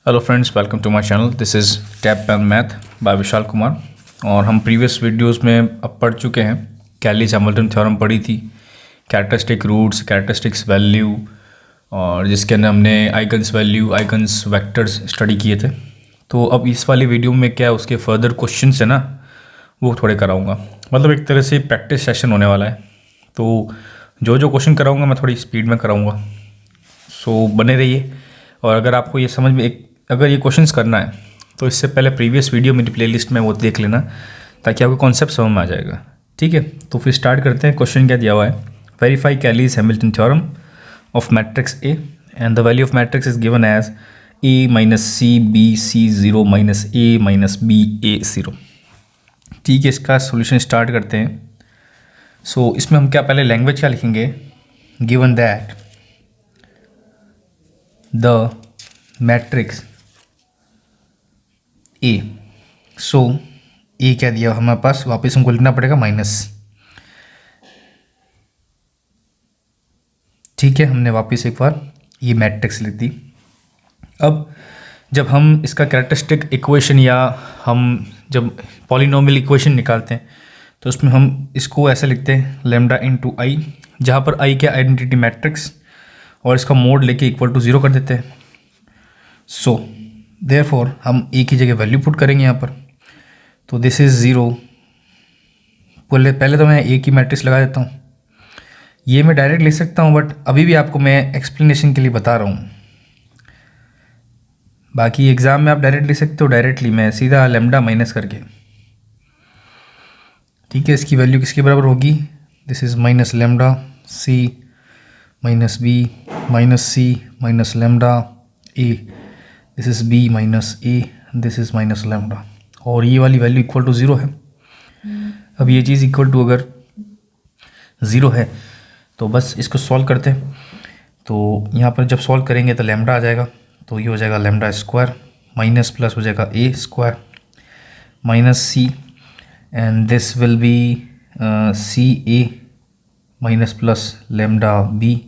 Hello friends, welcome to my channel. This is tap and math by Vishal Kumar. और हम previous videos में अब पढ़ चुके हैं। कैलीज हैमिल्टन थ्योरम पढ़ी थी, कैरेक्टरिस्टिक रूट्स, कैरेक्टरिस्टिक्स वैल्यू, और जिसके अंदर हमने आइगन्स वैल्यू, आइगन्स वेक्टर्स स्टडी किए थे। तो अब इस वाली वीडियो में क्या उसके फर्दर क्वेश्चन है ना, वो थोड़े कराऊँगा। मतलब एक तरह से प्रैक्टिस सेशन होने वाला है। तो जो जो क्वेश्चन कराऊँगा मैं थोड़ी स्पीड में कराऊँगा, सो बने रहिए। और अगर आपको ये समझ में अगर ये क्वेश्चंस करना है तो इससे पहले प्रीवियस वीडियो मेरी प्लेलिस्ट में वो देख लेना, ताकि आपको कॉन्सेप्ट समझ में आ जाएगा। ठीक है, तो फिर स्टार्ट करते हैं। क्वेश्चन क्या दिया हुआ है? Verify Cayley's Hamilton theorem of matrix A and the value of matrix is given as A minus C B C zero minus A minus B A zero. ठीक है, इसका सोल्यूशन स्टार्ट करते हैं। सो इसमें हम क्या पहले लैंग्वेज क्या लिखेंगे? Given that the matrix A, so A क्या दिया हमारे पास? वापस हमको लिखना पड़ेगा माइनस। ठीक है, हमने वापस एक बार ये मैट्रिक्स लिख दी। अब जब हम इसका कैरेक्टरिस्टिक इक्वेशन या हम जब पॉलिनोमियल इक्वेशन निकालते हैं तो उसमें हम इसको ऐसे लिखते हैं लैम्डा इनटू आई, जहाँ पर आई क्या आइडेंटिटी मैट्रिक्स, और इसका मोड लेके इक्वल टू ज़ीरो कर देते हैं। सो देयरफॉर हम ए की जगह वैल्यू पुट करेंगे यहाँ पर। तो दिस इज़ ज़ीरो। पहले तो मैं ए की मैट्रिक्स लगा देता हूँ। ये मैं डायरेक्ट लिख सकता हूँ, बट अभी भी आपको मैं एक्सप्लेनेशन के लिए बता रहा हूँ। बाकी एग्ज़ाम में आप डायरेक्ट लिख सकते हो, डायरेक्टली मैं सीधा लैम्डा माइनस करके। ठीक है, इसकी वैल्यू किसके बराबर होगी? This is minus lambda C minus B minus C minus lambda A, this is B minus A, this is minus lambda, और ये वाली वैल्यू इक्वल टू ज़ीरो है। अब ये चीज़ इक्वल टू अगर ज़ीरो है तो बस इसको सॉल्व करते हैं। तो यहाँ पर जब सॉल्व करेंगे तो लैम्डा आ जाएगा, तो ये हो जाएगा लैम्डा स्क्वायर माइनस प्लस हो जाएगा A square minus C, and this will be C A minus plus lambda B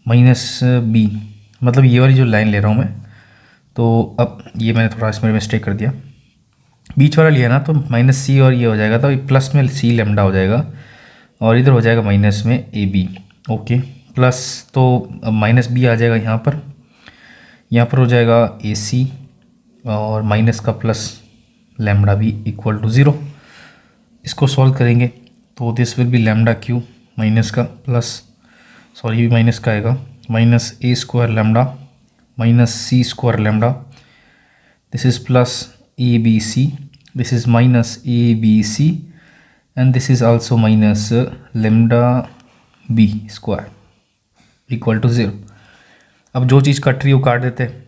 minus B. मतलब ये वाली जो लाइन ले रहा हूँ मैं, तो अब ये मैंने थोड़ा इसमें मिस्टेक कर दिया, बीच वाला लिया ना, तो माइनस सी और ये हो जाएगा, तो प्लस में सी लैम्डा हो जाएगा, और इधर हो जाएगा माइनस में ए बी। ओके, प्लस तो माइनस बी आ जाएगा यहाँ पर हो जाएगा ए सी, और माइनस का plus lambda B equal to zero. इसको सॉल्व करेंगे तो this will be lambda Q minus का प्लस, सॉरी ये भी माइनस का आएगा, minus A square lambda minus C square lambda, this is plus A B C, this is minus A B C, and this is also minus lambda B square equal to zero. अब जो चीज़ cut रही है वो काट देते हैं,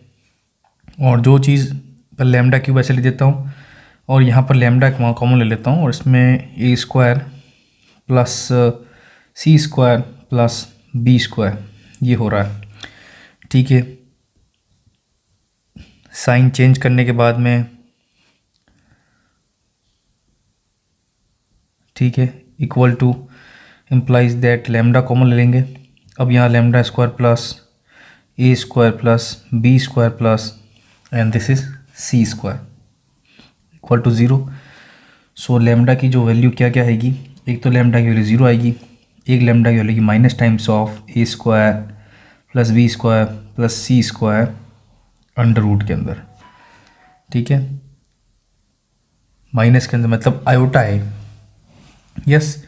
और जो चीज़ पर लैम्डा क्यूब ऐसे ले देता हूँ, और यहाँ पर लैम्डा कॉमन ले लेता हूँ, और इसमें ए square plus C square plus B square ये हो रहा है। ठीक है, साइन चेंज करने के बाद में, ठीक है, equal to implies that lambda common ले लेंगे। अब यहाँ lambda square plus A square plus B square plus and this is C square equal to zero. So lambda की जो वैल्यू क्या क्या आएगी? एक तो लैम्डा की वैल्यू ज़ीरो आएगी, एक लैम्डा की value minus times of A square plus B square plus C square under root के अंदर। ठीक है, माइनस के अंदर मतलब आयोटा है। यस,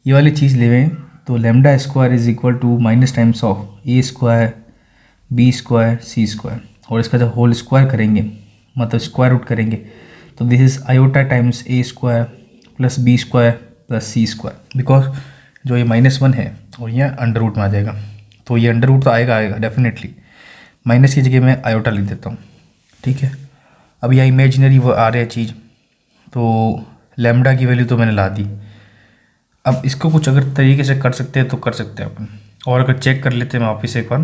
ये वाली चीज़ लेवें तो lambda square is equal to minus times of A square B square C square, और इसका जब होल स्क्वायर करेंगे मतलब स्क्वायर रूट करेंगे तो this is iota times A square plus B square plus C square, because जो ये -1 है और ये अंडर रूट में आ जाएगा, तो ये अंडर रूट तो आएगा डेफिनेटली। माइनस की जगह मैं आयोटा लिख देता हूँ। ठीक है, अब यह इमेजिनरी वो आ रहा है चीज़, तो लैम्डा की वैल्यू तो मैंने ला दी। अब इसको कुछ अगर तरीके से कर सकते हैं तो कर सकते हैं अपन, और अगर चेक कर लेते हैं मैं वापस एक बार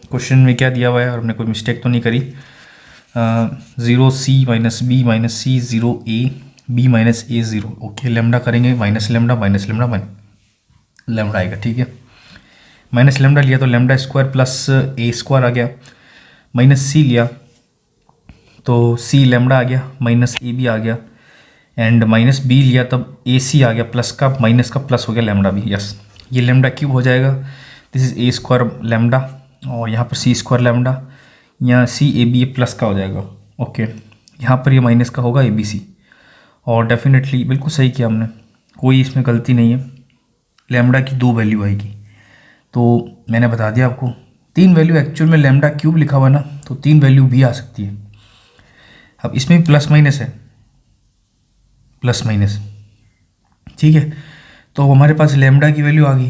क्वेश्चन में क्या दिया हुआ है और हमने कोई मिस्टेक तो नहीं करी। 0 C minus B minus C 0 A B minus A 0। Okay, lambda करेंगे माइनस लैम्डा लैम्डा आएगा। ठीक है, माइनस लैम्डा लिया तो lambda square plus A square आ गया, माइनस सी लिया तो सी लेमडा आ गया, माइनस ए बी आ गया, एंड माइनस बी लिया तब ए सी आ गया, प्लस का माइनस का प्लस हो गया लेमडा भी। यस, ये लेमडा क्यूब हो जाएगा। This is A square lambda, और यहाँ पर सी स्क्वायर लेमडा, यहाँ सी ए बी प्लस का हो जाएगा। ओके, यहाँ पर ये माइनस का होगा ए बी सी। और डेफिनेटली बिल्कुल सही किया हमने, कोई इसमें गलती नहीं है। लेमडा की 2 वैल्यू आएगी, तो मैंने बता दिया आपको 3 वैल्यू एक्चुअल में लेमडा क्यूब लिखा हुआ ना, तो 3 वैल्यू भी आ सकती है। अब इसमें भी प्लस माइनस है, प्लस माइनस, ठीक है। तो हमारे पास लेमडा की वैल्यू आ गई,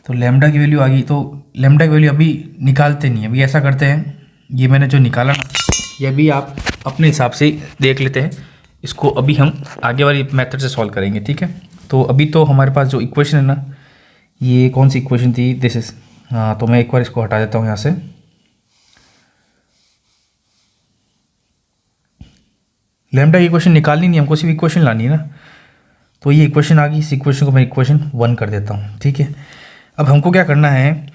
तो लेमडा की वैल्यू आ गई, तो लेमडा की वैल्यू अभी निकालते नहीं, अभी ऐसा करते हैं, ये मैंने जो निकाला ना, ये अभी आप अपने हिसाब से देख लेते हैं, इसको अभी हम आगे वाली मेथड से सॉल्व करेंगे, ठीक है। तो अभी तो हमारे पास जो इक्वेशन है ना, ये कौन सी इक्वेशन थी, दिस इज, हाँ, तो मैं एक बार इसको हटा देता हूँ यहाँ से। लेमडा की इक्वेशन निकालनी नहीं, हमको सिर्फ इक्वेशन लानी है ना, तो ये इक्वेशन आ गई, इस इक्वेशन को मैं इक्वेशन 1 कर देता हूँ, ठीक है। अब हमको क्या करना है,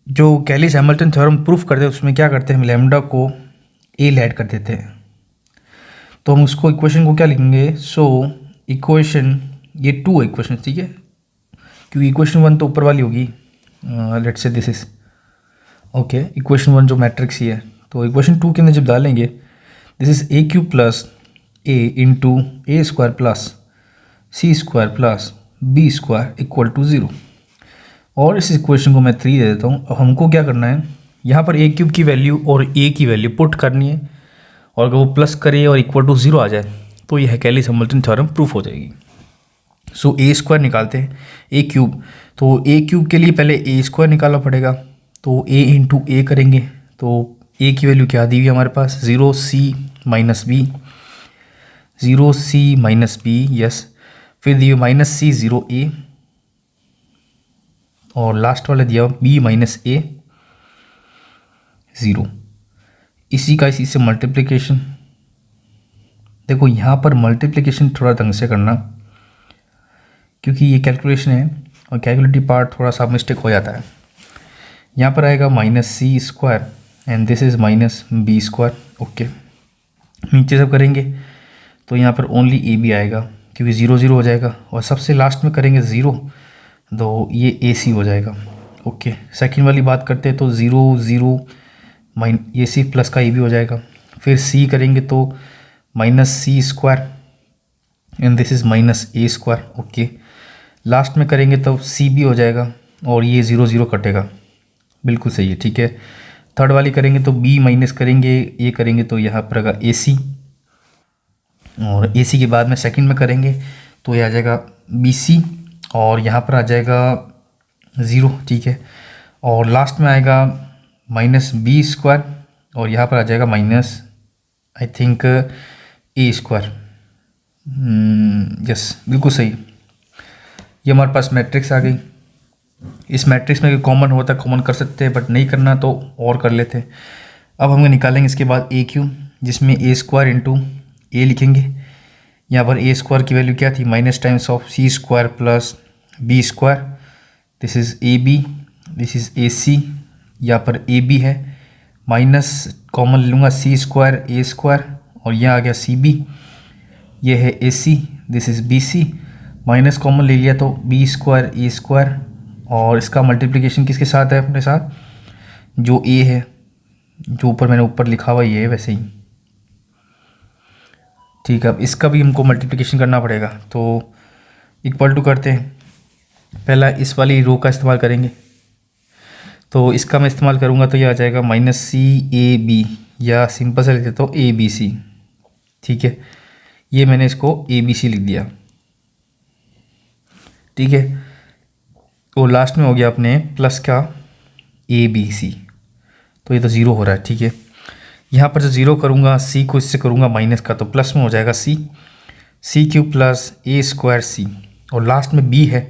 जो कैलिस हैमिल्टन थ्योरम प्रूफ करते हैं उसमें क्या करते हैं, हम लेमडा को ए ऐड कर देते हैं, तो हम उसको इक्वेशन को क्या लिखेंगे, सो इक्वेशन, ये 2 इक्वेशन, ठीक है, क्योंकि इक्वेशन 1 तो ऊपर वाली होगी, let's say this is okay, equation 1 जो मैट्रिक्स ही है, तो इक्वेशन 2 के अंदर जब डालेंगे, this is A cube plus A into A square plus C square plus B square equal to 0, और इस इक्वेशन को मैं 3 दे देता हूँ। अब हमको क्या करना है, यहाँ पर ए क्यूब की वैल्यू और ए की वैल्यू पुट करनी है, और अगर वो प्लस करे और इक्वल टू 0 आ जाए तो यह कैलिस हैमिल्टन थ्योरम प्रूफ हो जाएगी। सो ए स्क्वायर निकालते हैं, ए क्यूब, तो ए क्यूब के लिए पहले ए स्क्वायर निकालना पड़ेगा, तो ए इंटू ए करेंगे, तो ए की वैल्यू क्या दी हुई है हमारे पास, 0c minus B, 0c minus B, yes, फिर दिए माइनस सी 0a, और लास्ट वाला दिया b माइनस ए 0, इसी का इसी से मल्टीप्लिकेशन। देखो यहाँ पर मल्टीप्लिकेशन थोड़ा ढंग से करना, क्योंकि ये कैलकुलेशन है और कैलकुलेटिव पार्ट थोड़ा सा मिस्टेक हो जाता है। यहाँ पर आएगा minus C square and this is minus B square. Okay, नीचे सब करेंगे तो यहाँ पर ओनली ए बी आएगा, क्योंकि 0 0 हो जाएगा, और सबसे लास्ट में करेंगे 0, तो ये ए सी हो जाएगा। ओके, सेकंड वाली बात करते हैं, तो 0 0 माइन ए सी प्लस का ए बी हो जाएगा, फिर सी करेंगे तो minus C square and this is minus A square. Okay, last में करेंगे तो सी बी हो जाएगा, और ये 0 0 कटेगा, बिल्कुल सही है, ठीक है। थर्ड वाली करेंगे तो बी माइनस करेंगे, ए करेंगे तो यहाँ पर आएगा ए सी, और ए सी के बाद में सेकंड में करेंगे तो ये आ जाएगा बी सी, और यहाँ पर आ जाएगा 0, ठीक है, और लास्ट में आएगा माइनस बी स्क्वायर, और यहाँ पर आ जाएगा minus I think A square. Yes, बिल्कुल सही, ये हमारे पास मैट्रिक्स आ गई। इस मैट्रिक्स में कॉमन होता है, कॉमन कर सकते हैं, बट नहीं करना तो और कर लेते हैं। अब हम निकालेंगे इसके बाद ए क्यू, जिसमें ए स्क्वायर इंटू ए लिखेंगे। यहाँ पर ए स्क्वायर की वैल्यू क्या थी, minus times of C square plus B square, this is A B, this is A C, यहाँ पर ए बी है, माइनस कॉमन लूँगा सी स्क्वायर ए स्क्वायर, और यहाँ आ गया सी बी, ये है A C, this is B C, minus common ले लिया तो बी स्क्वायर ए स्क्वायर, और इसका मल्टीप्लिकेशन किसके साथ है, अपने साथ जो ए है, जो ऊपर मैंने ऊपर लिखा हुआ ये है वैसे ही, ठीक है। अब इसका भी हमको मल्टीप्लिकेशन करना पड़ेगा, तो इक्वल टू करते हैं, पहला इस वाली रो का इस्तेमाल करेंगे, तो इसका मैं इस्तेमाल करूँगा तो ये आ जाएगा माइनस सी ए बी, या सिंपल से लिख देता हूँ ए बी सी, ठीक है। ये मैंने इसको ए बी सी लिख दिया, ठीक है, और लास्ट में हो गया अपने प्लस का ए बी सी, तो ये तो 0 हो रहा है, ठीक है। यहाँ पर जो 0 करूँगा, सी को इससे करूँगा माइनस का, तो प्लस में हो जाएगा सी क्यूब प्लस ए स्क्वायर सी, और लास्ट में बी है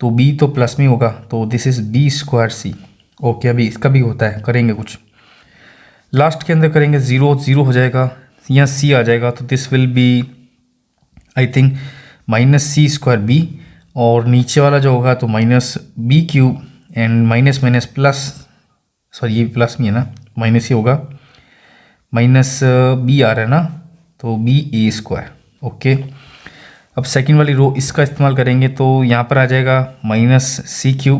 तो बी तो प्लस में होगा, तो this is B square C. Okay, अभी इसका भी होता है, करेंगे कुछ, लास्ट के अंदर करेंगे 0 0 हो जाएगा, यहाँ सी आ जाएगा, तो this will be I think minus C square B, और नीचे वाला जो होगा तो minus B cube and minus minus plus, sorry ये प्लस में है ना, माइनस ही होगा, माइनस बी आ रहा है ना, तो बी ए स्क्वायर। ओके, अब सेकंड वाली रो इसका इस्तेमाल करेंगे तो यहाँ पर आ जाएगा minus C Q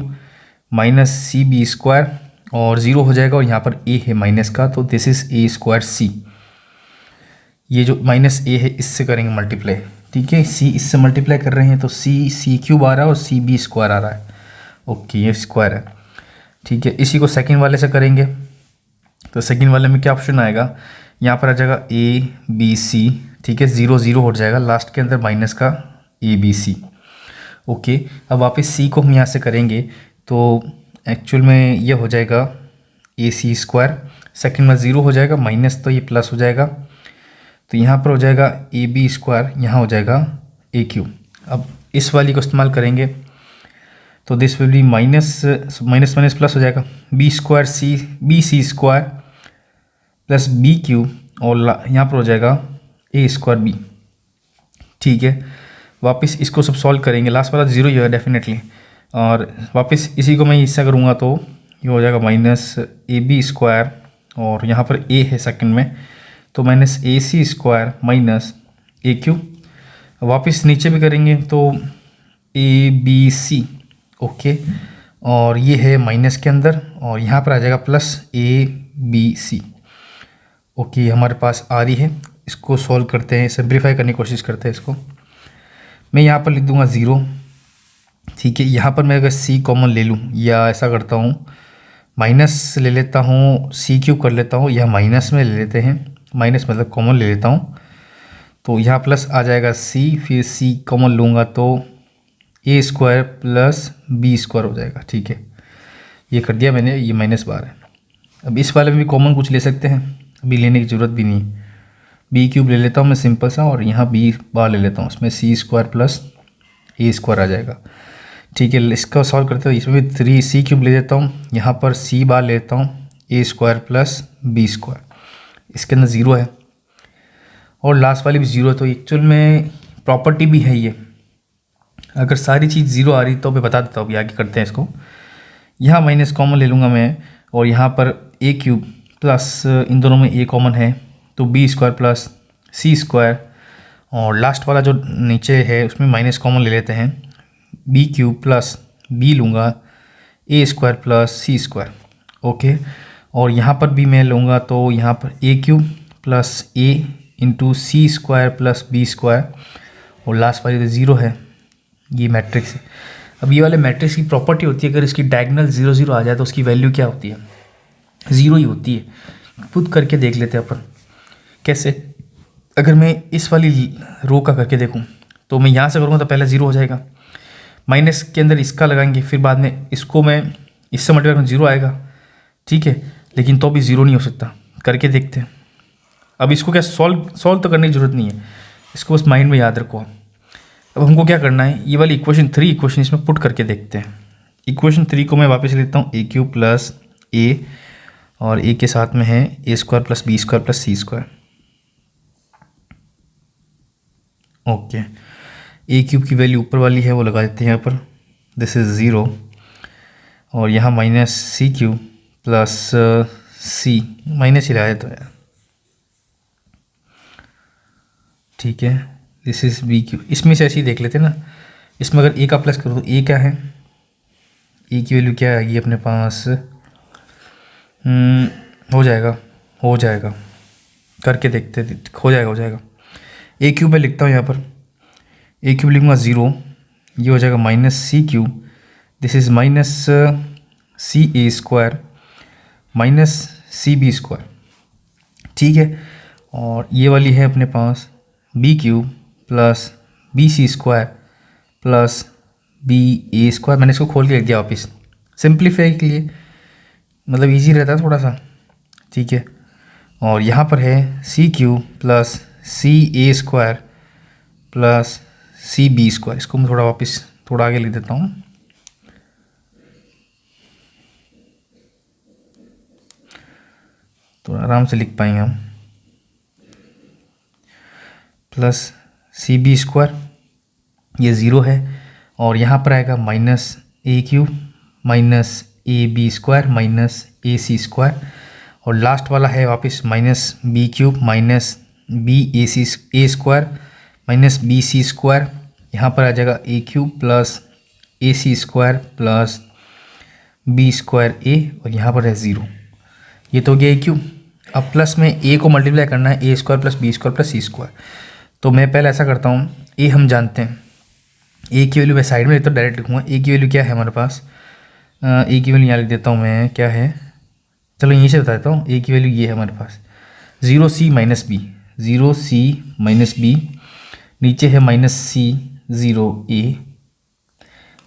minus C B square और ज़ीरो हो जाएगा, और यहाँ पर ए है माइनस का, तो दिस इज़ ए स्क्वायर सी। ये जो माइनस ए है इससे करेंगे मल्टीप्लाई, ठीक है, सी इससे मल्टीप्लाई कर रहे हैं तो सी सी क्यूब आ रहा है और सी बी स्क्वायर आ रहा है। ओके, ये स्क्वायर है, ठीक है। इसी को सेकंड वाले से करेंगे तो सेकंड वाले में क्या ऑप्शन आएगा, यहाँ पर आ जाएगा ए बी सी, ठीक है, ज़ीरो ज़ीरो हो जाएगा, लास्ट के अंदर माइनस का ए बी सी। ओके, अब वापस सी को हम यहाँ से करेंगे तो एक्चुअल में ये हो जाएगा ए सी स्क्वायर, सेकेंड में ज़ीरो हो जाएगा, माइनस तो ये प्लस हो जाएगा, तो यहाँ पर हो जाएगा ए बी स्क्वायर, यहाँ हो जाएगा ए क्यू। अब इस वाली को इस्तेमाल करेंगे तो this will be minus minus minus plus हो जाएगा, B square C B C square plus B Q, और यहाँ पर हो जाएगा ए स्क्वायर बी, ठीक है। वापस इसको सब सॉल्व करेंगे, लास्ट वाला ज़ीरो ही है डेफिनेटली, और वापस इसी को मैं इससे करूँगा तो ये हो जाएगा माइनस ए बी स्क्वायर, और यहाँ पर ए है सेकंड में, तो minus A C square minus A Q. वापस नीचे भी करेंगे तो ए बी सी, ओके, और ये है माइनस के अंदर, और यहाँ पर आ जाएगा plus A B C. Okay, हमारे पास आ रही है, इसको सॉल्व करते हैं, सिंप्लीफाई करने की कोशिश करते हैं इसको। मैं यहाँ पर लिख दूंगा ज़ीरो, ठीक है। यहाँ पर मैं अगर सी कॉमन ले लूँ या ऐसा करता हूँ माइनस ले लेता हूँ, सी क्यूब कर लेता हूँ, या माइनस में ले लेते हैं, माइनस मतलब कॉमन ले लेता हूँ, तो यहाँ प्लस आ जाएगा सी, फिर सी कॉमन लूँगा तो ए स्क्वायर प्लस बी स्क्वायर हो जाएगा, ठीक है। ये कर दिया मैंने, ये माइनस बार है। अब इस वाले में भी कॉमन कुछ ले सकते हैं, अभी लेने की ज़रूरत भी नहीं है। बी क्यूब ले लेता हूँ मैं सिंपल सा, और यहाँ बी बार ले लेता हूँ, उसमें सी स्क्वायर प्लस ए स्क्वायर आ जाएगा, ठीक है। इसका सॉल्व करते हुए इसमें भी थ्री सी क्यूब ले लेता हूँ, यहाँ पर सी बार ले लेता हूँ, ए स्क्वायर प्लस बी स्क्वायर, इसके अंदर ज़ीरो है और लास्ट वाली भी ज़ीरो है, तो एक्चुअल में प्रॉपर्टी भी है ये। अगर सारी चीज़ ज़ीरो आ रही तो मैं बता देता हूँ, अभी आगे करते हैं इसको। यहाँ माइनस कॉमन ले लूँगा मैं, और यहाँ पर ए क्यूब प्लस इन दोनों में ए कॉमन है तो B square plus C square, और लास्ट वाला जो नीचे है उसमें माइनस कॉमन ले लेते हैं, बी क्यूब प्लस बी लूँगा ए square plus C square. Okay, और यहाँ पर भी मैं लूँगा तो यहाँ पर ए cube plus A into C square plus B square, और लास्ट वाली तो ज़ीरो है, ये मैट्रिक्स है। अब ये वाले मैट्रिक्स की प्रॉपर्टी होती है, अगर इसकी डायगोनल ज़ीरो ज़ीरो आ जाए तो उसकी वैल्यू क्या होती है, ज़ीरो ही होती है। खुद करके देख लेते हैं अपन कैसे। अगर मैं इस वाली रो का करके देखूं तो मैं यहाँ से करूँगा तो पहले ज़ीरो हो जाएगा, माइनस के अंदर इसका लगाएंगे, फिर बाद में इसको मैं इससे मल्टीप्लाई करूँ ज़ीरो आएगा, ठीक है, लेकिन तो भी ज़ीरो नहीं हो सकता। करके देखते हैं। अब इसको क्या सॉल्व तो करने की ज़रूरत नहीं है, इसको बस माइंड में याद रखो। अब हमको क्या करना है, ये वाली इक्वेशन इसमें पुट करके देखते हैं। इक्वेशन 3 को मैं वापस लेता हूँ, ए क्यूब प्लस ए, और ए के साथ में है A square plus B square plus C square. Okay, A cube की वैल्यू ऊपर वाली है वो लगा देते हैं यहाँ पर, दिस इज़ ज़ीरो, और यहाँ माइनस सी क्यूब प्लस सी, माइनस ही रहा है तो यार, ठीक है, दिस इज़ बी क्यूब। इसमें से ऐसे ही देख लेते हैं ना, इसमें अगर ए का प्लस करो तो ए क्या है, ए की वैल्यू क्या आएगी अपने पास, हो जाएगा करके देखते, हो जाएगा। ए क्यूब में लिखता हूँ यहाँ पर, ए क्यूब लिखूँगा ज़ीरो, ये हो जाएगा minus C cube, this is minus C A square minus C B square, ठीक है। और ये वाली है अपने पास B cube plus B C square plus B A square. मैंने इसको खोल के लिख दिया वापस सिंप्लीफाई के लिए, मतलब इजी रहता है थोड़ा सा, ठीक है। और यहाँ पर है C cube plus C A square plus C B square. इसको मैं थोड़ा आगे लिख देता हूँ, तो आराम से लिख पाएंगे हम, प्लस सी बी स्क्वायर, ये ज़ीरो है, और यहाँ पर आएगा minus A cube minus A B square minus A C square, और लास्ट वाला है वापस minus B cube minus B A square minus B C square, यहाँ पर आ जाएगा A cube plus A C square plus B square A, और यहाँ पर है 0। ये तो हो गया ए क्यूब। अब प्लस में ए को मल्टीप्लाई करना है, A square plus B square plus C square. तो मैं पहले ऐसा करता हूँ, ए हम जानते हैं, ए की वैल्यू मैं साइड में तो डायरेक्ट लिखूँगा। ए की वैल्यू क्या है हमारे पास, ए की वैल्यू यहाँ लिख देता हूँ मैं, क्या है, चलो यहीं से बता देता हूँ। ए की वैल्यू ये है हमारे पास 0c minus B, 0c minus B, नीचे है माइनस सी 0a,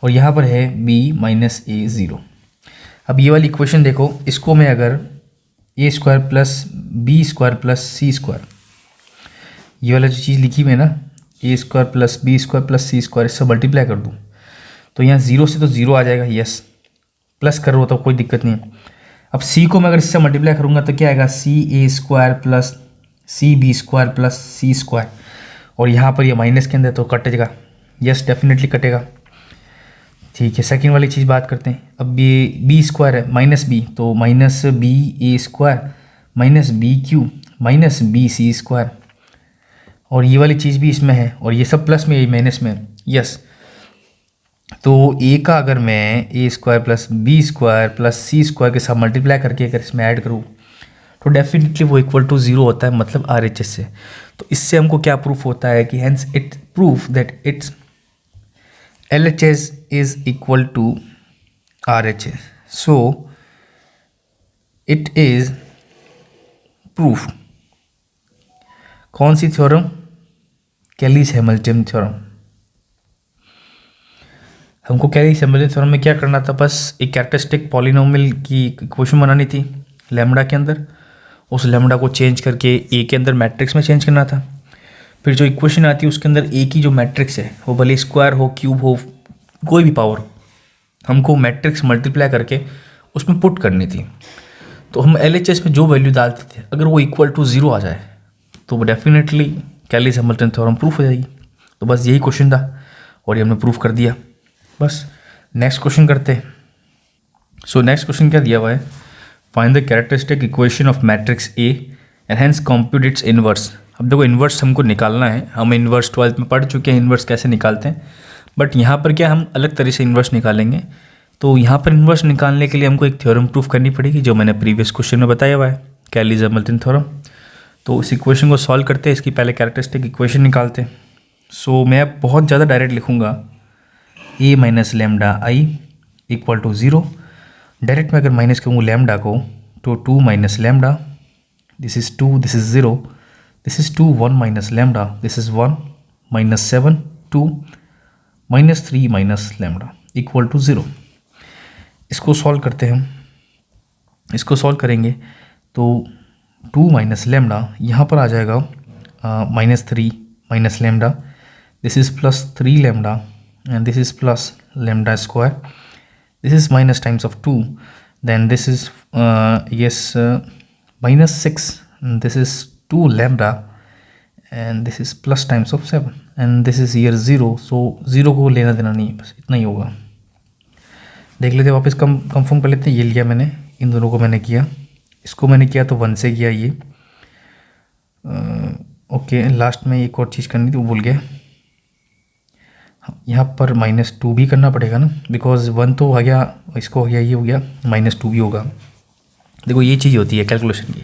और यहाँ पर है b माइनस ए 0। अब ये वाली इक्वेशन देखो, इसको मैं अगर A square plus B square plus C square, ये वाला जो चीज़ लिखी हुई है ना, A square plus B square plus C square, इससे मल्टीप्लाई कर दूँ तो यहाँ 0 से तो 0 आ जाएगा, यस, प्लस कर रहा तो कोई दिक्कत नहीं है। अब c को मैं अगर इससे मल्टीप्लाई करूँगा तो क्या आएगा, C A square plus C B square plus C square, और यहाँ पर ये माइनस के अंदर तो कटेगा, यस डेफिनेटली कटेगा। ठीक है, सेकंड वाली चीज़ बात करते हैं। अब ये बी स्क्वायर है माइनस बी, तो minus B A square minus B cube minus B C square, और ये वाली चीज़ भी इसमें है, और ये सब प्लस में ये माइनस में, यस। तो ए का अगर मैं A square plus B square plus C square के साथ मल्टीप्लाई करके अगर इसमें ऐड करूँ तो डेफिनेटली वो इक्वल टू 0 होता है, मतलब RHS से। तो इससे हमको क्या प्रूफ होता है कि hence it proof that it's LHS is equal to RHS. So it is proof। कौन सी थ्योरम, कैलीस हैमिल्टन थ्योरम। हमको कैलीस हैमिल्टन थ्योरम में क्या करना था, बस एक कैरेक्टरिस्टिक पॉलिनोमियल की इक्वेशन बनानी थी लैम्डा के अंदर, उस लैम्डा को चेंज करके ए के अंदर मैट्रिक्स में चेंज करना था। फिर जो इक्वेशन आती है उसके अंदर ए की जो मैट्रिक्स है वो भले स्क्वायर हो, क्यूब हो, कोई भी पावर हो, हमको मैट्रिक्स मल्टीप्लाई करके उसमें पुट करनी थी। तो हम LHS में जो वैल्यू डालते थे अगर वो इक्वल टू 0 आ जाए तो वो डेफिनेटली कैलीस हैमिल्टन थ्योरम प्रूफ हो जाएगी। तो बस यही क्वेश्चन था और ये हमने प्रूफ कर दिया। बस नेक्स्ट क्वेश्चन करते हैं। सो नेक्स्ट क्वेश्चन क्या दिया हुआ है, find the characteristic equation of matrix A and hence compute it's inverse. अब देखो इन्वर्स हमको निकालना है, हम इन्वर्स 12th में पढ़ चुके हैं इन्वर्स कैसे निकालते हैं, बट यहाँ पर क्या हम अलग तरह से इन्वर्स निकालेंगे। तो यहाँ पर इन्वर्स निकालने के लिए हमको एक थ्योरम प्रूफ करनी पड़ेगी जो मैंने प्रीवियस क्वेश्चन में बताया हुआ है, कैलीस हैमिल्टन थ्योरम। तो इस इक्वेशन को सॉल्व करते हैं, इसकी पहले कैरेक्टरिस्टिक इक्वेशन निकालते हैं। सो मैं अब बहुत ज़्यादा डायरेक्ट लिखूँगा, A minus lambda I equal to 0। Direct में अगर माइनस करूँ लेमडा को तो 2 minus lambda, this is 2, this is 0, this is 2, 1 minus lambda, this is 1 minus 7, 2 minus 3 minus lambda equal to 0। इसको सॉल्व करते हैं हम, इसको सॉल्व करेंगे तो 2 माइनस लेमडा यहाँ पर आ जाएगा minus 3 minus lambda, this is plus 3 lambda and this is plus lambda square, this is minus times of 2, then this is minus 6, and this is 2 lambda and this is plus times of 7 and this is here 0, so 0 को लेना देना नहीं है, बस इतना ही होगा। देख लेते वापस कंफर्म कर लेते हैं। ये लिया मैंने, इन दोनों को मैंने किया, इसको मैंने किया तो 1 से किया ये, ओके। लास्ट में एक और चीज़ करनी थी वो भूल गया, यहाँ पर -2 भी करना पड़ेगा ना, बिकॉज 1 तो आ गया, इसको हो गया, ये हो गया, -2 भी होगा। देखो ये चीज़ होती है कैलकुलेशन की।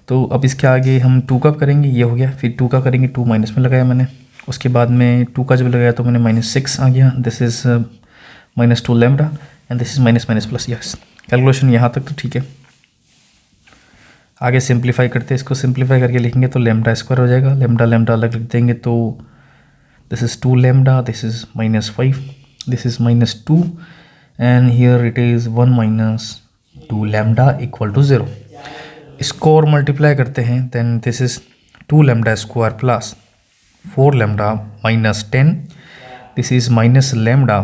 तो अब इसके आगे हम 2 का करेंगे, ये हो गया, फिर 2 का करेंगे, 2 माइनस में लगाया मैंने, उसके बाद में 2 का जब लगाया तो मैंने -6 आ गया, this is -2 lambda and this is minus minus plus, yes. Calculation यहाँ तक तो ठीक है। आगे सिंप्लीफाई करते हैं, इसको सिंप्लीफाई करके लिखेंगे तो लेमडा स्क्वायर हो जाएगा, लेमडा लेमडा अलग लिख देंगे तो this is 2 lambda, this is -5, this is -2 and here it is 1 minus 2 lambda equal to 0। इसको और मल्टीप्लाई करते हैं, then this is 2 lambda square plus 4 lambda minus 10, this is minus lambda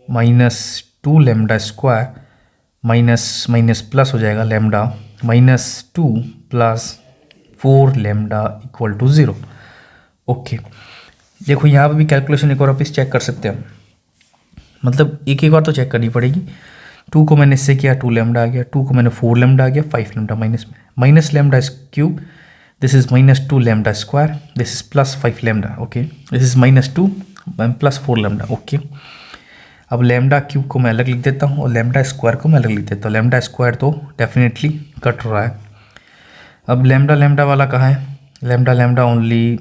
minus 2 lambda square minus minus plus हो जाएगा lambda -2 plus 4 lambda equal to 0। Okay देखो यहाँ पे भी कैलकुलेशन एक और वापस चेक कर सकते हैं, मतलब एक बार तो चेक करनी पड़ेगी। 2 को मैंने इससे किया 2 लैम्डा आ गया, 2 को मैंने 4 लैम्डा आ गया, 5 lambda minus lambda is cube, this is -2 lambda square, this is +5 lambda, okay, this is -2 +4 lambda, okay. अब लैम्डा क्यूब को मैं अलग लिख देता हूँ और लैम्डा स्क्वायर को मैं अलग लिख देता हूँ। लैम्डा स्क्वायर तो डेफिनेटली कट रहा है। अब लैम्डा लैम्डा वाला कहाँ है? लैम्डा लैम्डा ओनली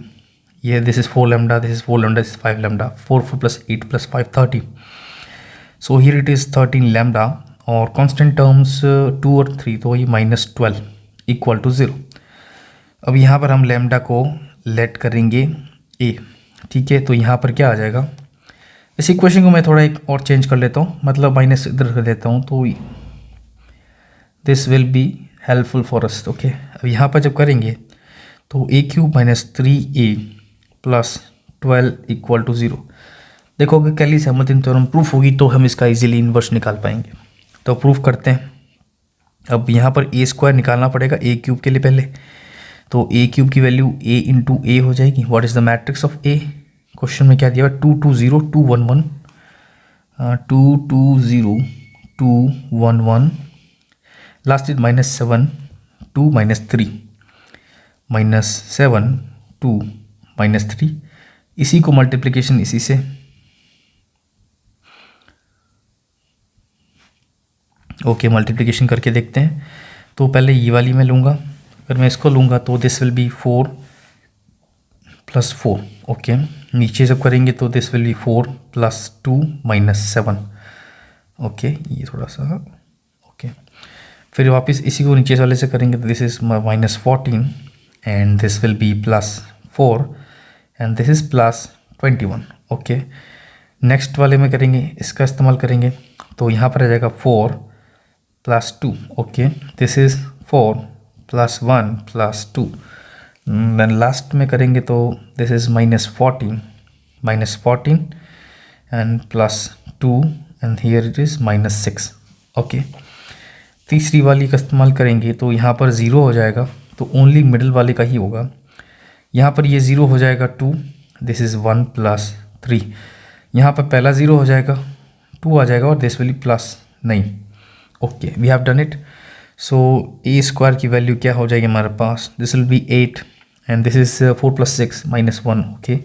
ये, this is 4 lambda, this is 4 lambda, this is 5 lambda, 4 + 8 + 5 30, so here it is 13 lambda और कांस्टेंट टर्म्स 2 और 3 तो ये -12 = 0। अब यहाँ पर हम लैम्डा को लेट करेंगे a, ठीक है। तो यहाँ पर क्या आ जाएगा, इस इक्वेशन को मैं थोड़ा एक और चेंज कर लेता हूँ, मतलब माइनस इधर कर देता हूँ, तो this will be helpful for us, okay. अब यहाँ पर जब करेंगे तो a³ - 3a + 12 = 0। देखोगे कैली हैमिल्टन थ्योरम प्रूफ होगी तो हम इसका इजीली इन्वर्स निकाल पाएंगे। तो प्रूफ करते हैं। अब यहाँ पर a² निकालना पड़ेगा a³ के लिए पहले, तो a³ की वैल्यू a × a हो जाएगी। What is the matrix of a? Question में क्या दिया हुआ? 2 2 0 2 1 1, 2 2 0 2 1 1, लास्ट इज -7 2 -3, -7 2 -3, इसी को मल्टीप्लिकेशन इसी से, ओके, मल्टीप्लिकेशन करके देखते हैं। तो पहले ये वाली मैं लूँगा, अगर मैं इसको लूँगा तो दिस विल बी 4 + 4, ओके। नीचे जब करेंगे तो दिस विल बी 4 + 2 -7, ओके, ये थोड़ा सा, ओके। फिर वापस इसी को नीचे वाले से करेंगे तो this is -14 and this will B +4 and this is +21, okay. Next वाले में करेंगे, इसका इस्तेमाल करेंगे तो यहाँ पर आ जाएगा 4 + 2, okay, this is 4 + 1 + 2, then last में करेंगे तो this is -14 and +2 and here it is -6, okay. तीसरी वाली का इस्तेमाल करेंगे तो यहाँ पर 0 हो जाएगा, तो ओनली मिडिल वाले का ही होगा। यहाँ पर ये 0 हो जाएगा 2, दिस इज़ 1 + 3, यहाँ पर पहला 0 हो जाएगा 2 आ जाएगा और this will +9, okay, we have done it. So a² की वैल्यू क्या हो जाएगी हमारे पास? This will be 8 and this is 4 + 6 -1, okay.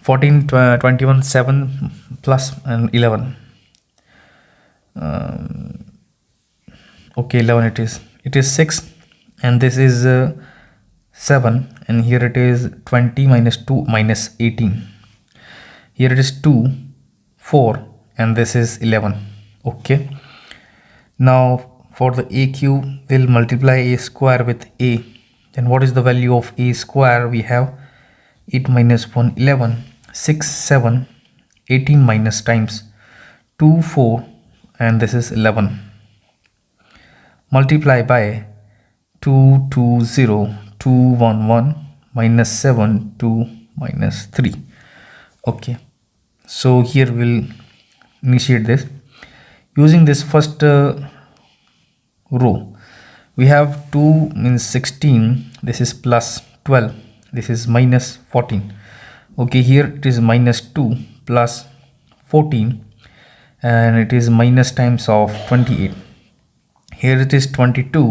14 21 7 plus and 11, okay, 11 it is 6 and this is 7 and here it is 20 - 2 -18, here it is 2 4 and this is 11, okay. Now for the a³ we'll multiply a² with a, then what is the value of a²? We have 8 - 1 11, 6 7, 18 minus times 2 4 and this is 11, multiply by 2 2 0 2 1 1 -7 2 -3, okay. So here we'll initiate this using this first row. We have 2 means 16, this is +12, this is -14, okay. Here it is -2 + 14 and it is minus times of 28, here it is 22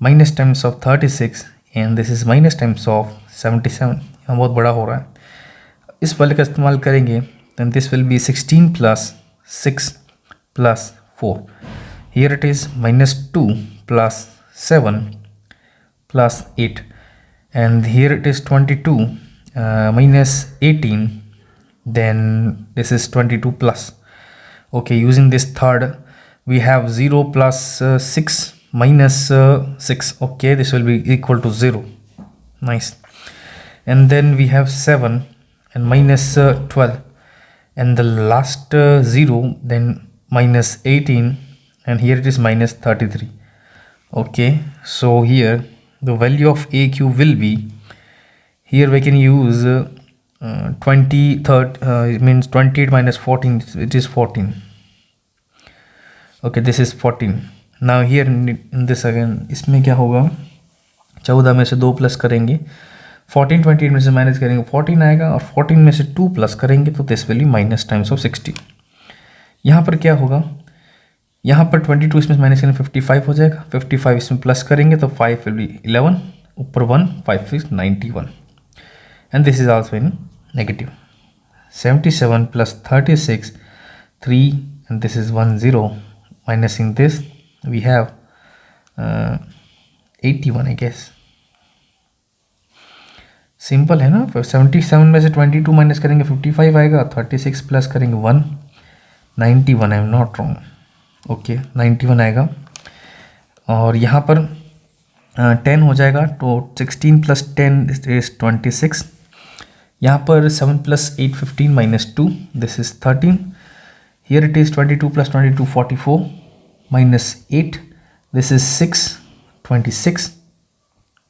minus times of 36 and this is minus times of 77, यहाँ बहुत बड़ा हो रहा है। इस वाले का इस्तेमाल करेंगे then this will be 16 + 6 + 4, here it is -2 + 7 + 8 and here it is 22 -18, then this is 22 plus, okay. Using this third we have 0 + 6 - 6, okay, this will be equal to 0, nice. And then we have 7 and -12 and the last 0, then -18 and here it is -33, okay. So here the value of a³ will be, here we can use it means 28 - 14, it is 14, okay, this is 14. Now here in this again, इसमें क्या होगा, 14 में से 2 plus करेंगे, 14 28 में से minus करेंगे 14 आएगा और 14 में से 2 प्लस करेंगे तो दिस विल बी -60, यहाँ पर क्या होगा, यहाँ पर 22 इसमें माइनस करेंगे 55 हो जाएगा, 55 इसमें प्लस करेंगे तो 5 विल बी 11, ऊपर 1, 5 is 91 and this is also in negative. 77 plus 36 3 and this is 1 0, minusing this we have 81 I guess. Simple है ना, 77 में से 22 माइनस करेंगे 55 आएगा, 36 प्लस करेंगे 1, 91, I am not wrong, okay 91 आएगा। और यहाँ पर 10 हो जाएगा तो 16 प्लस 10 इज 26, यहाँ पर 7 plus 8 15 minus 2 this is 13, here it is 22 plus 22 44 minus 8 this is 6 26,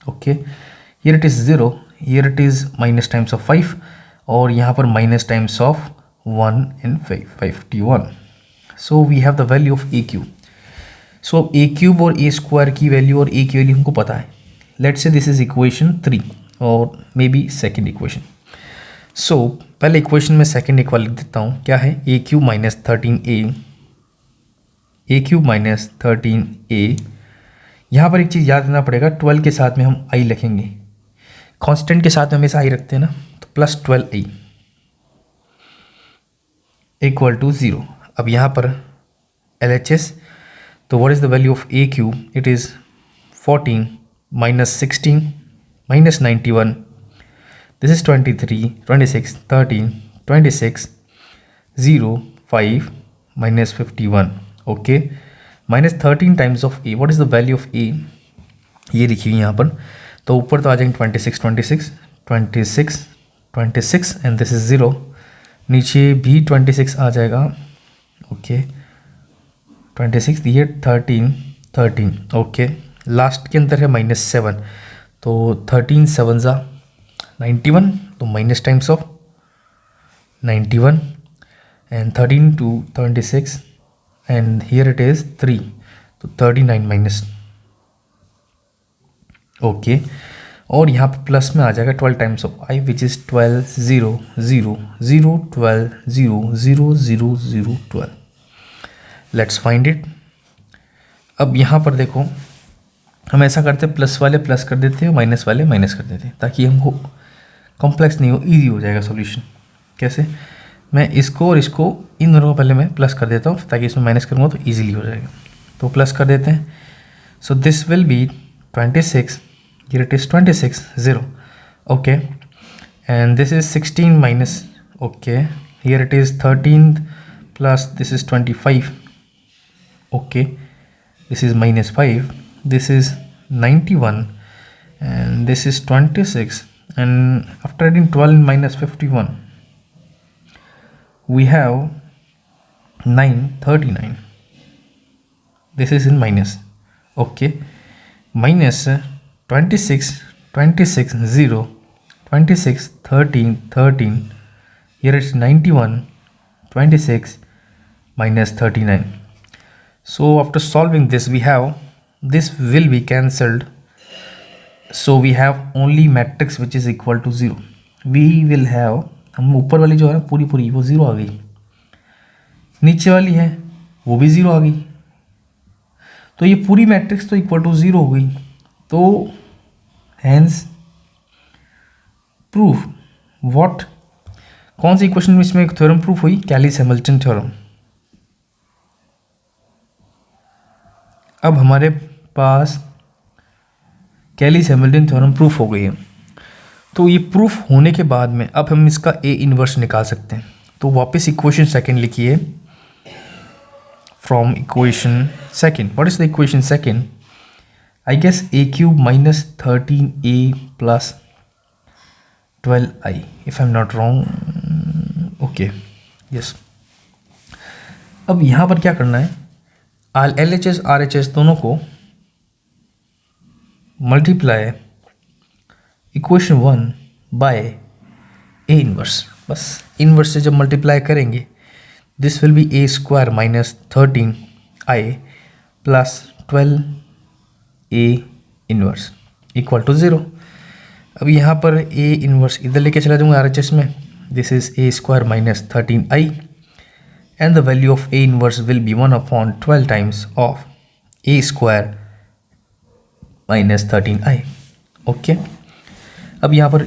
okay here it is 0, here it is minus times of 5 और यहाँ पर minus times of 1 in 51. So we have the value of AQ. So a cube और a square की value और a की value हमको पता है. Let's say this is equation 3 और maybe second equation. So पहले equation में second एक वाला लिख देता हूँ. क्या है? a cube minus 13a. यहाँ पर एक चीज़ याद रखना पड़ेगा, 12 के साथ में हम i लिखेंगे. कांस्टेंट के साथ में हमेशा आई रखते हैं ना, तो प्लस 12i इक्वल टू 0. अब यहाँ पर LHS, तो what is the value of A cube? It is 14 minus 16 minus 91, this is 23 26 13 26 0 5 minus 51, okay minus 13 times of A. What is the value of A? ये लिखी हुई यहाँ पर, तो ऊपर तो आ जाएंगे 26 26 26 26 एंड दिस इज 0, नीचे भी 26 आ जाएगा, ओके 26, ये 13 13, ओके लास्ट के अंदर है माइनस 7, तो 13 7 जा 91, तो minus times of 91 and 13 two 26 and here it is 3, तो 39 माइनस, ओके और यहाँ पर प्लस में आ जाएगा 12 times of I which is 12 0 0 0 12 0 0 0 0 12. Let's find it. अब यहाँ पर देखो, हम ऐसा करते हैं, प्लस वाले प्लस कर देते हैं, माइनस वाले माइनस कर देते हैं, ताकि हमको कॉम्प्लेक्स नहीं हो, ईजी हो जाएगा सॉल्यूशन. कैसे? मैं इसको और इसको, इन दोनों को पहले मैं प्लस कर देता हूँ, ताकि इसमें माइनस करूँगा तो ईजिली हो जाएगा. तो प्लस कर देते हैं. So this will B 26, here it is 26 0, okay and this is 16 minus, okay here it is 13 plus this is 25, okay this is minus 5, this is 91 and this is 26, and after adding 12 minus 51 we have 939, this is in minus, okay minus 26 26 0 26 13 13, here it's 91 26 minus 39. So after solving this we have, this will be cancelled, so we have only matrix which is equal to 0. we will have, हम ऊपर वाली जो है ना पूरी पूरी वो 0 आ गई, नीचे वाली है वो भी 0 आ गई, तो ये पूरी मैट्रिक्स तो इक्वल टू 0 हो गई. तो हैंस प्रूफ व्हाट, कौन सी इक्वेशन में इसमें एक थ्योरम प्रूफ हुई? कैली-हैमिल्टन थ्योरम. अब हमारे पास कैली-हैमिल्टन थ्योरम प्रूफ हो गई है. तो ये प्रूफ होने के बाद में अब हम इसका ए इन्वर्स निकाल सकते हैं. तो वापस इक्वेशन सेकंड लिखिए, from equation second. What is the equation second? I guess a cube minus 13a plus 12i, if I'm not wrong. Okay, yes. अब यहाँ पर क्या करना है? LHS RHS दोनों को multiply equation 1 by A inverse. बस इनवर्स से जब मल्टीप्लाई करेंगे, this will be a square minus 13i plus 12 A inverse equal to 0. अब यहाँ पर ए इनवर्स इधर लेके चला जाऊँगा RHS में, this is A square minus 13i and the value of A inverse will be 1/12 times of A square minus 13i। Okay, अब यहाँ पर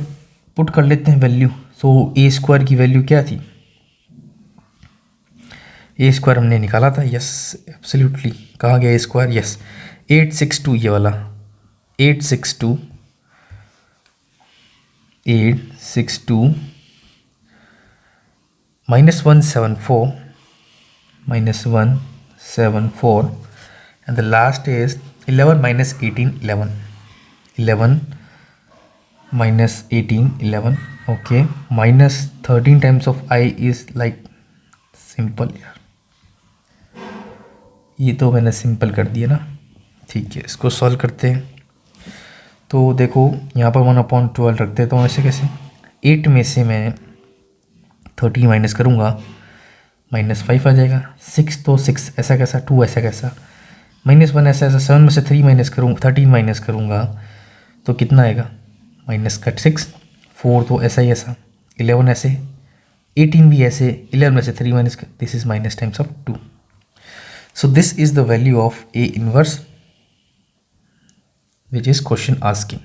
पुट कर लेते हैं वैल्यू। सो ए स्क्वायर की वैल्यू क्या थी, ए स्क्वायर हमने निकाला था, यस एब्सोल्युटली। कहाँ गया ए स्क्वायर, यस 862, ये वाला 862 minus 174 and the last is 11 minus 18 11 minus 18 11 okay, minus 13 times of I is like simple यार, ये तो मैंने सिंपल कर दिया ना। ठीक है, इसको सॉल्व करते हैं। तो देखो यहाँ पर 1/12 रखते हैं, तो ऐसे कैसे 8 में से मैं 13 माइनस करूँगा, -5 आ जाएगा। 6 तो 6 ऐसा कैसा, 2 ऐसा कैसा, -1 ऐसा ऐसा, 7 में से 3 माइनस करूँ 13 माइनस करूँगा तो कितना आएगा, -6। 4 तो ऐसा ही ऐसा, 11 ऐसे, 18 भी ऐसे, 11 में से 3 minus, this is minus times of 2। So this is the value of A inverse which is question asking.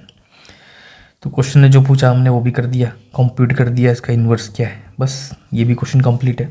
तो क्वेश्चन ने जो पूछा हमने वो भी कर दिया, कंप्यूट कर दिया इसका इन्वर्स क्या है, बस ये भी क्वेश्चन कंप्लीट है।